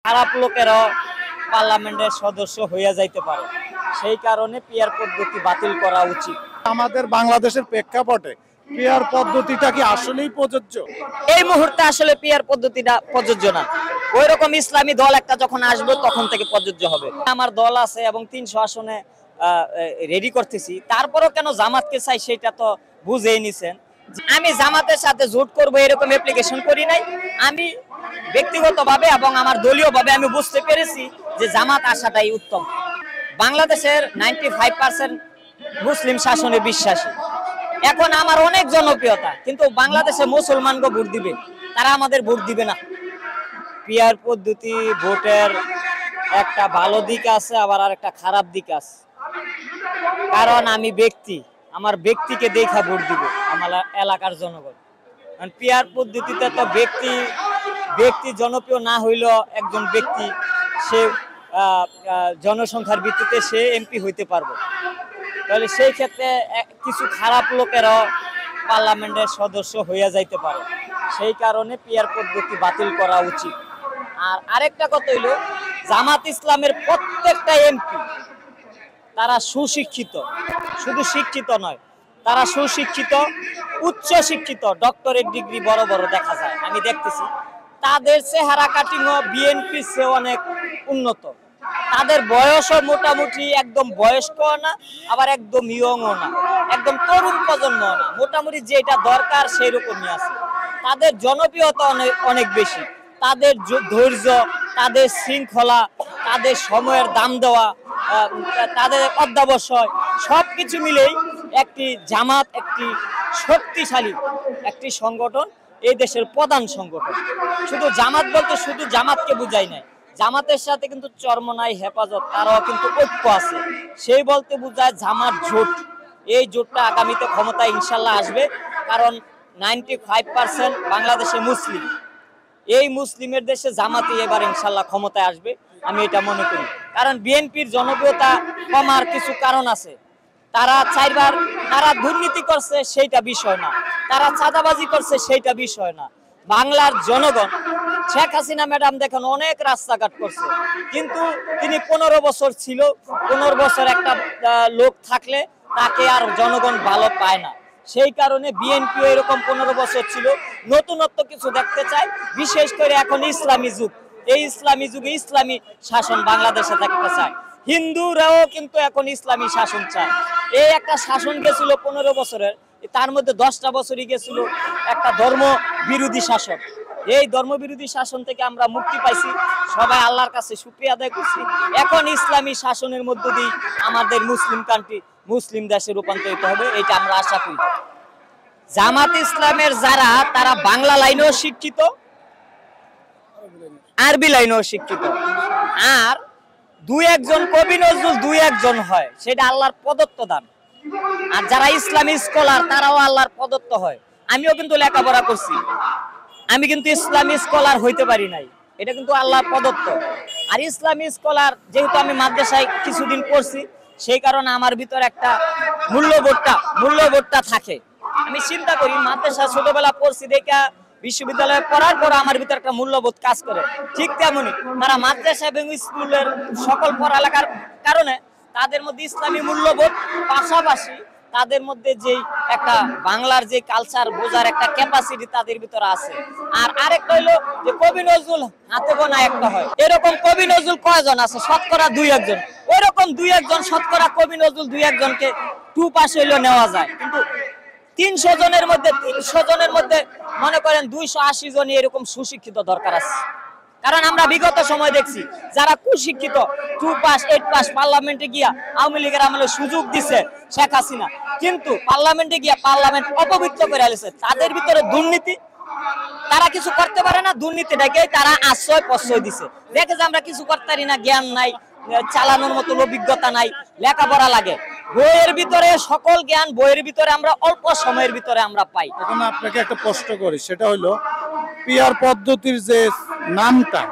খারাপ লোকেরাও পার্লামেন্টের সদস্য হইয়া যাইতে পারে, সেই কারণে পিয়ার পদ্ধতি বাতিল করা উচিত। আমাদের বাংলাদেশের প্রেক্ষাপটে পিয়ার পদ্ধতিটা কি আসলেই প্রযোজ্য? এই মুহূর্তে আসলে পিয়ার পদ্ধতিটা প্রযোজ্য না। ওই রকম ইসলামী দল একটা যখন আসবে তখন থেকে প্রযোজ্য হবে। আমার দল আছে এবং 300 আসনে রেডি করতেছি, তারপরও কেন জামাতকে চাই সেটা তো বুঝেই নিছেন। আমি জামাতের সাথে জোট করব এরকম অ্যাপ্লিকেশন করি নাই। আমি ব্যক্তিগতভাবে এবং আমার দলীয়ভাবে আমি বুঝতে পেরেছি যে জামাত আসাটাই উত্তম। বাংলাদেশের 95% মুসলিম শাসনে বিশ্বাসী। এখন আমার অনেক জনপ্রিয়তা, কিন্তু বাংলাদেশে মুসলমানকে ভোট দিবে, তারা আমাদের ভোট দিবে না। পিয়ার পদ্ধতি ভোটের একটা ভালো দিক আছে, আবার আর একটা খারাপ দিক আছে। কারণ আমি আমার ব্যক্তিকে দেখা ভোট দিব আমার এলাকার জনগণ। কারণ পিয়ার পদ্ধতিতে তো ব্যক্তি জনপ্রিয় না হইলেও একজন ব্যক্তি সে জনসংখ্যার ভিত্তিতে সে এমপি হইতে পারবে। তাহলে সেই ক্ষেত্রে কিছু খারাপ লোকেরাও পার্লামেন্টের সদস্য হইয়া যাইতে পারে, সেই কারণে পিয়ার পদ্ধতি বাতিল করা উচিত। আর আরেকটা কথা হইল, জামাত ইসলামের প্রত্যেকটা এমপি তারা সুশিক্ষিত, শুধু শিক্ষিত নয়, তারা সুশিক্ষিত, উচ্চ শিক্ষিত, ডক্টরেট ডিগ্রি বড় বড় দেখা যায়, আমি দেখতেছি। তাদের চেহারা কাটিংও বিএনপির চেয়ে অনেক উন্নত। তাদের বয়সও মোটামুটি একদম বয়স্ক না, আবার একদম ইয়ংও না, একদম তরুণ প্রজন্ম না, মোটামুটি যেটা দরকার সেই রকমই আছে। তাদের জনপ্রিয়তা অনেক বেশি। তাদের ধৈর্য, তাদের শৃঙ্খলা, তাদের সময়ের দাম দেওয়া, তাদের অধ্যাবসায় সবকিছু মিলেই একটি জামাত একটি শক্তিশালী একটি সংগঠন, এই দেশের প্রধান সংগঠন। শুধু জামাত বলতে শুধু জামাতকে বুঝাই নাই, জামাতের সাথে কিন্তু চরমনাই, হেফাজত, তারাও কিন্তু ঐক্য আছে। সেই বলতে বুঝায় জামাত জোট। এই জোটটা আগামীতে ক্ষমতায় ইনশাল্লাহ আসবে, কারণ 95% বাংলাদেশে মুসলিম। এই মুসলিমের দেশে জামাতই এবার ইনশাল্লাহ ক্ষমতায় আসবে, আমি এটা মনে করি। কারণ বিএনপির জনপ্রিয়তা কমার কিছু কারণ আছে। তারা তারা দুর্নীতি করছে সেইটা বিষয় না, তারা চাঁদাবাজি করছে সেইটা বিষয় না। বাংলার জনগণ, শেখ হাসিনা ম্যাডাম দেখেন অনেক রাস্তাঘাট করছে, কিন্তু তিনি 15 বছর ছিল। 15 বছর একটা লোক থাকলে তাকে আর জনগণ ভালো পায় না। সেই কারণে বিএনপি এরকম 15 বছর ছিল, নতুনত্ব কিছু দেখতে চায়। বিশেষ করে এখন ইসলামী যুগ, এই ইসলামী যুগে ইসলামী শাসন বাংলাদেশে থাকতে চায়। হিন্দুরাও কিন্তু এখন ইসলামী শাসন চায়। এই একটা শাসন গেছিল 15 বছরের, তার মধ্যে 10টা বছরই গেছিল একটা ধর্ম বিরোধী শাসন। এই ধর্মবিরোধী শাসন থেকে আমরা মুক্তি পাইছি, সবাই আল্লাহর কাছে শুকরিয়া আদায় করছি। এখন ইসলামী শাসনের মধ্য দিয়ে আমাদের মুসলিম কান্ট্রি, মুসলিম দেশে রূপান্তরিত হবে, এটা আমরা আশা করি। জামাত ইসলামের যারা, তারা বাংলা লাইনেও শিক্ষিত, আরবি লাইনেও শিক্ষিত। আর দুই একজন কবি নজরুল দুই একজন হয়, সেটা আল্লাহর প্রদত্ত দান। আর যারা ইসলামী স্কলার তারাও আল্লাহর প্রদত্ত হয়। আমিও কিন্তু লেখাপড়া করছি, আমি কিন্তু ইসলামী স্কলার হইতে পারি নাই, এটা কিন্তু আল্লাহর প্রদত্ত। আর ইসলামী স্কলার যেহেতু আমি মাদ্রাসায় কিছুদিন পড়ছি, সেই কারণে আমার ভিতরে একটা মূল্যবোধটা থাকে। আমি চিন্তা করি মাদ্রাসা ছোটবেলা পড়ছি দেখা বিশ্ববিদ্যালয়ে পড়ার পর আমার ভিতরে একটা মূল্যবোধ কাজ করে। ঠিক তেমনই তারা মাদ্রাসা এবং স্কুলের সকল পড়ালেখার কারণে তাদের মধ্যে ইসলামী মূল্যবোধ, পাশাপাশি তাদের মধ্যে যে একটা বাংলার যে কালচার বোঝার একটা ক্যাপাসিটি তাদের ভিতরে আছে। আর আরেকটা হইলো যে কবি নজরুল হাতে গোনা একটা হয়, এরকম কবি নজরুল কয়জন আছে? শতকরা 2-1 ওইরকম 2-1 শতকরা কবি নজরুল 2-1 টু পাস হইলেও নেওয়া যায়। কিন্তু 300 জনের মধ্যে মনে করেন 280 জনই এরকম সুশিক্ষিত দরকার আছে। কারণ আমরা বিগত সময় দেখছি যারা কুশিক্ষিত 2 পাস 8 পাস পার্লামেন্টে গিয়া আওয়ামী লীগের আমলে সুযোগ দিছে শেখ হাসিনা, কিন্তু পার্লামেন্টে গিয়া পার্লামেন্ট অপবিত্র করে আলেছে। তাদের ভিতরে দুর্নীতি, তারা কিছু করতে পারে না, দুর্নীতিটাকে তারা প্রশ্রয় দিছে। দেখে যে আমরা কিছু করতে পারি না, জ্ঞান নাই, চালানোর মতো অভিজ্ঞতা নাই, লেখাপড়া লাগে। বইয়ের ভিতরে সকল জ্ঞান বইয়ের ভিতরে আমরা অল্প সময়ের ভিতরে আমরা পাই। এখন আপনাকে একটা প্রশ্ন করি, সেটা হলো পিয়ার পদ্ধতির যে নামটা,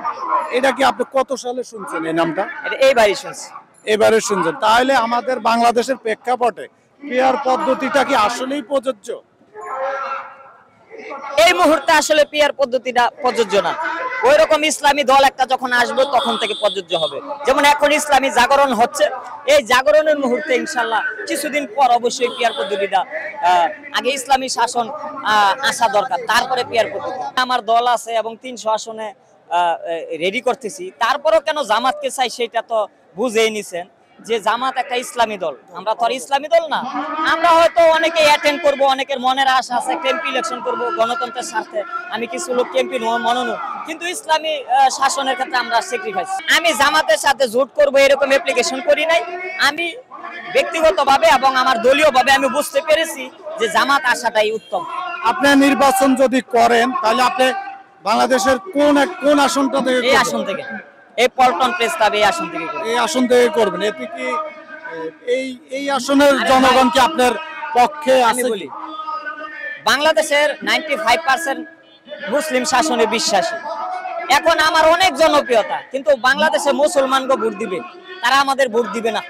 এটা কি আপনি কত সালে শুনছেন? এই নামটা এইবারই শুনছি। এবারে শুনছেন? তাহলে আমাদের বাংলাদেশের প্রেক্ষাপটে পিয়ার পদ্ধতিটা কি আসলেই প্রযোজ্য? এই মুহূর্তে আসলে পিয়ার পদ্ধতিটা প্রযোজ্য না। ওই রকম ইসলামী দল একটা যখন আসবে তখন থেকে প্রযোজ্য হবে। যেমন এখন ইসলামী জাগরণ হচ্ছে, এই জাগরণের মুহূর্তে ইনশাল্লাহ কিছুদিন পর অবশ্যই পিয়ার পদ্ধতিটা আগে ইসলামী শাসন আসা দরকার, তারপরে পিয়ার পদ্ধতি। আমার দল আছে এবং 300 আসনে রেডি করতেছি, তারপরেও কেন জামাতকে চাই সেটা তো বুঝেই নিছেন যে জামাত একটা ইসলামী দল, আমরা তো আর ইসলামী দল না। আমরা হয়তো অনেকে অ্যাটেন্ড করব, অনেকের মনের আশা আছে কেমপি ইলেকশন করব গণতন্ত্রের স্বার্থে, আমি কিছু লোক কেমপি মনোনয়ন, কিন্তু ইসলামী শাসনের ক্ষেত্রে আমরা স্যাক্রিফাইস। আমি জামাতের সাথে জোট করব এরকম অ্যাপ্লিকেশন করি নাই। আমি ব্যক্তিগতভাবে এবং আমার দলীয়ভাবে আমি বুঝতে পেরেছি যে জামাত আসাটাই উত্তম। আপনি নির্বাচন যদি করেন তাহলে আপনি বাংলাদেশের কোন আসনটা থেকে এই করবেন? আসন থেকে, এই পল্টন প্রেস ক্লাব এই আসন থেকে করব। এই আসন থেকে করবেন। এতে কি এই আসনের জনগণ কি আপনার পক্ষে আমি আছে? বলি, বাংলাদেশের 95% মুসলিম শাসনে বিশ্বাসী। এখন আমার অনেক জনপ্রিয়তা, কিন্তু বাংলাদেশে মুসলমানকে ভোট দিবে, তারা আমাদের ভোট দিবে না।